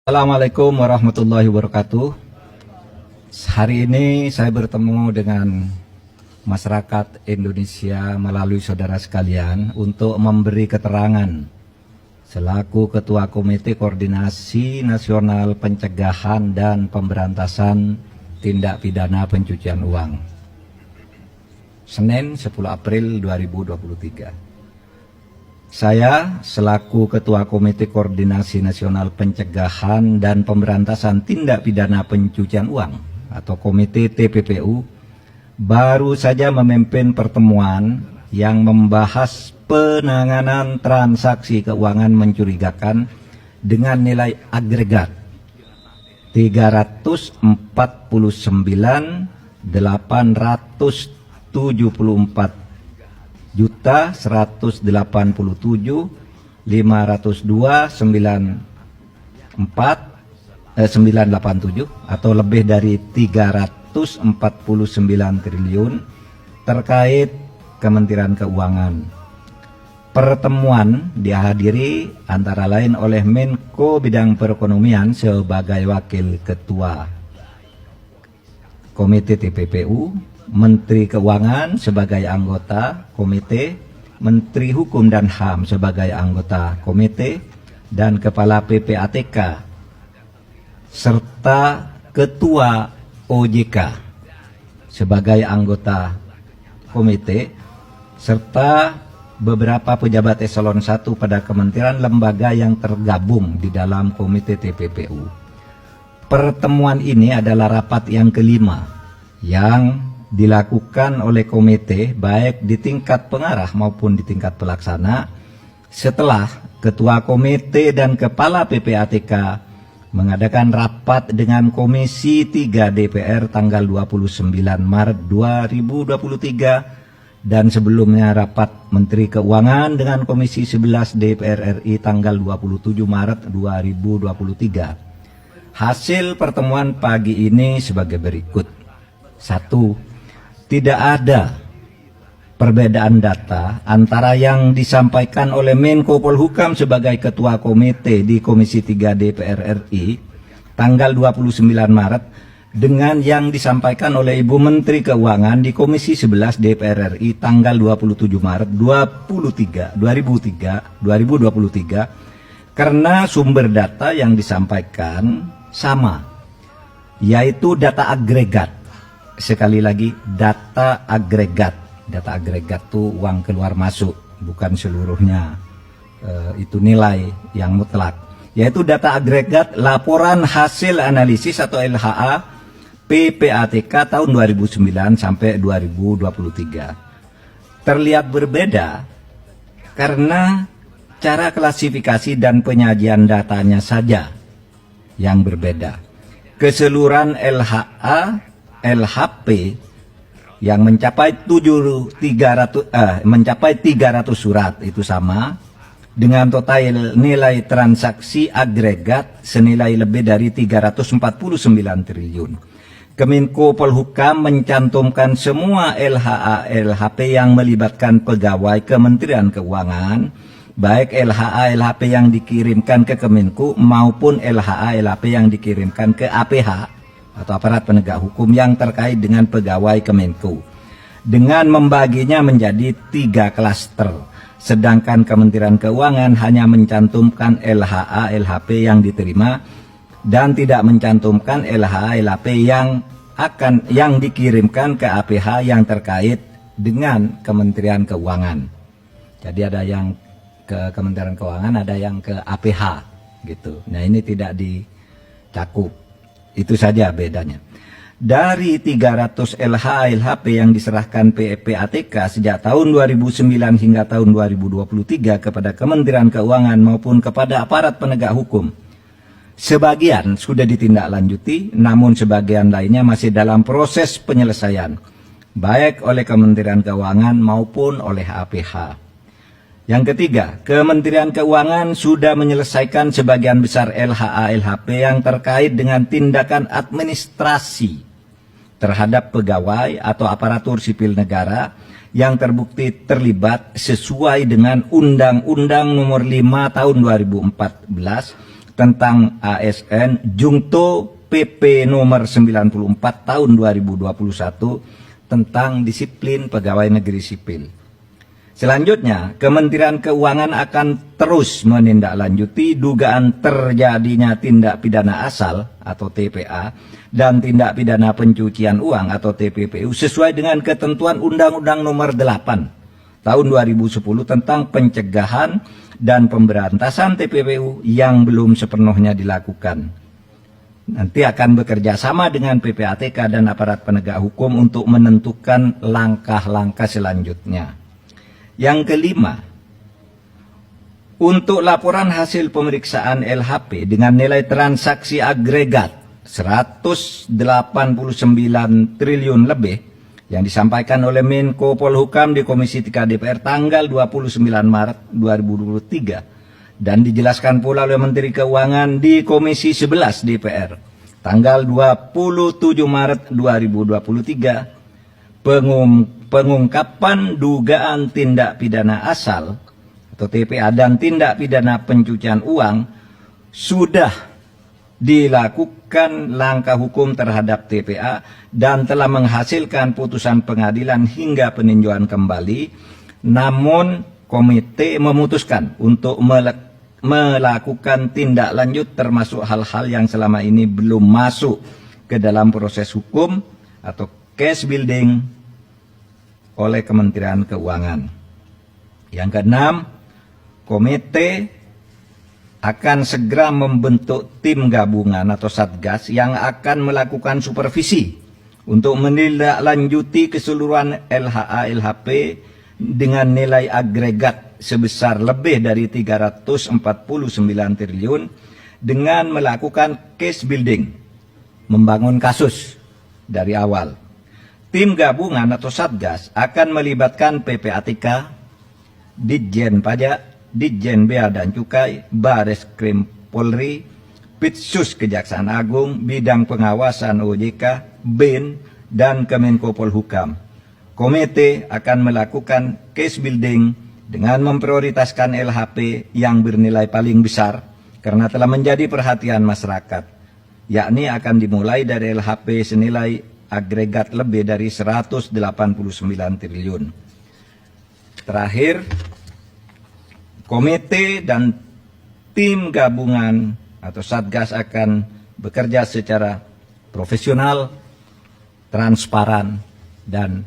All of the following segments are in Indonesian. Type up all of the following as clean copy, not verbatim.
Assalamualaikum warahmatullahi wabarakatuh. Hari ini saya bertemu dengan masyarakat Indonesia melalui saudara sekalian untuk memberi keterangan selaku Ketua Komite Koordinasi Nasional Pencegahan dan Pemberantasan Tindak Pidana Pencucian Uang. Senin 10 April 2023. Saya selaku Ketua Komite Koordinasi Nasional Pencegahan dan Pemberantasan Tindak Pidana Pencucian Uang atau Komite TPPU baru saja memimpin pertemuan yang membahas penanganan transaksi keuangan mencurigakan dengan nilai agregat 349.874 juta 187.502.987 atau lebih dari 349 triliun terkait Kementerian Keuangan. Pertemuan dihadiri antara lain oleh Menko Bidang Perekonomian sebagai Wakil Ketua Komite TPPU, Menteri Keuangan sebagai anggota komite, Menteri Hukum dan HAM sebagai anggota komite, dan Kepala PPATK, serta Ketua OJK sebagai anggota komite, serta beberapa pejabat eselon 1 pada kementerian lembaga yang tergabung di dalam komite TPPU. Pertemuan ini adalah rapat yang kelima yang dilakukan oleh komite baik di tingkat pengarah maupun di tingkat pelaksana setelah Ketua Komite dan Kepala PPATK mengadakan rapat dengan Komisi 3 DPR tanggal 29 Maret 2023 dan sebelumnya rapat Menteri Keuangan dengan Komisi 11 DPR RI tanggal 27 Maret 2023. Hasil pertemuan pagi ini sebagai berikut. 1. Tidak ada perbedaan data antara yang disampaikan oleh Menko Polhukam sebagai Ketua Komite di Komisi 3 DPR RI tanggal 29 Maret dengan yang disampaikan oleh Ibu Menteri Keuangan di Komisi 11 DPR RI tanggal 27 Maret 2023 karena sumber data yang disampaikan sama, yaitu data agregat. Sekali lagi, data agregat. Data agregat itu uang keluar masuk, bukan seluruhnya itu nilai yang mutlak. Yaitu data agregat laporan hasil analisis atau LHA PPATK tahun 2009 sampai 2023. Terlihat berbeda karena cara klasifikasi dan penyajian datanya saja yang berbeda. Keseluruhan LHP yang mencapai 300 surat itu sama dengan total nilai transaksi agregat senilai lebih dari 349 triliun. Kemenko Polhukam mencantumkan semua LHA-LHP yang melibatkan pegawai Kementerian Keuangan, baik LHA-LHP yang dikirimkan ke Kemenko maupun LHA-LHP yang dikirimkan ke APH atau aparat penegak hukum yang terkait dengan pegawai Kemenko, dengan membaginya menjadi 3 klaster, sedangkan Kementerian Keuangan hanya mencantumkan LHA-LHP yang diterima dan tidak mencantumkan LHA-LHP yang dikirimkan ke APH yang terkait dengan Kementerian Keuangan. Jadi ada yang ke Kementerian Keuangan, ada yang ke APH gitu. Nah, ini tidak dicakup. Itu saja bedanya. Dari 300 LHA-LHP yang diserahkan PPATK sejak tahun 2009 hingga tahun 2023 kepada Kementerian Keuangan maupun kepada aparat penegak hukum, sebagian sudah ditindaklanjuti, namun sebagian lainnya masih dalam proses penyelesaian, baik oleh Kementerian Keuangan maupun oleh APH. Yang ketiga, Kementerian Keuangan sudah menyelesaikan sebagian besar LHA-LHP yang terkait dengan tindakan administrasi terhadap pegawai atau aparatur sipil negara yang terbukti terlibat sesuai dengan Undang-Undang Nomor 5 Tahun 2014 tentang ASN Jungto PP nomor 94 tahun 2021 tentang disiplin pegawai negeri sipil. Selanjutnya, Kementerian Keuangan akan terus menindaklanjuti dugaan terjadinya tindak pidana asal atau TPA dan tindak pidana pencucian uang atau TPPU sesuai dengan ketentuan Undang-Undang Nomor 8 tahun 2010 tentang pencegahan dan pemberantasan TPPU yang belum sepenuhnya dilakukan. Nanti akan bekerja sama dengan PPATK dan aparat penegak hukum untuk menentukan langkah-langkah selanjutnya. Yang kelima, untuk laporan hasil pemeriksaan LHP dengan nilai transaksi agregat 189 triliun lebih yang disampaikan oleh Menko Polhukam di Komisi 3 DPR tanggal 29 Maret 2023 dan dijelaskan pula oleh Menteri Keuangan di Komisi 11 DPR tanggal 27 Maret 2023, pengungkapan dugaan tindak pidana asal atau TPA dan tindak pidana pencucian uang sudah dilakukan langkah hukum terhadap TPA dan telah menghasilkan putusan pengadilan hingga peninjauan kembali. Namun komite memutuskan untuk melakukan tindak lanjut termasuk hal-hal yang selama ini belum masuk ke dalam proses hukum atau case building oleh Kementerian Keuangan. Yang keenam, komite akan segera membentuk tim gabungan atau satgas yang akan melakukan supervisi untuk menindaklanjuti keseluruhan LHA LHP dengan nilai agregat sebesar lebih dari 349 triliun dengan melakukan case building, membangun kasus dari awal. Tim gabungan atau satgas akan melibatkan PPATK, Ditjen Pajak, Ditjen Bea dan Cukai, Baris Krim Polri, Pitsus Kejaksaan Agung, Bidang Pengawasan OJK, BIN, dan Kemenko Polhukam. Komite akan melakukan case building dengan memprioritaskan LHP yang bernilai paling besar karena telah menjadi perhatian masyarakat, yakni akan dimulai dari LHP senilai agregat lebih dari 189 triliun. Terakhir, komite dan tim gabungan atau satgas akan bekerja secara profesional, transparan, dan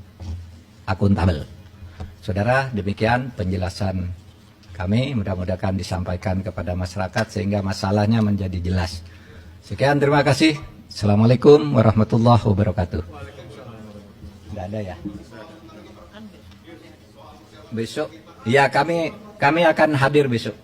akuntabel. Saudara, demikian penjelasan kami, mudah-mudahan disampaikan kepada masyarakat sehingga masalahnya menjadi jelas. Sekian, terima kasih. Assalamualaikum warahmatullahi wabarakatuh. Tidak ada ya? Besok? Ya, kami akan hadir besok.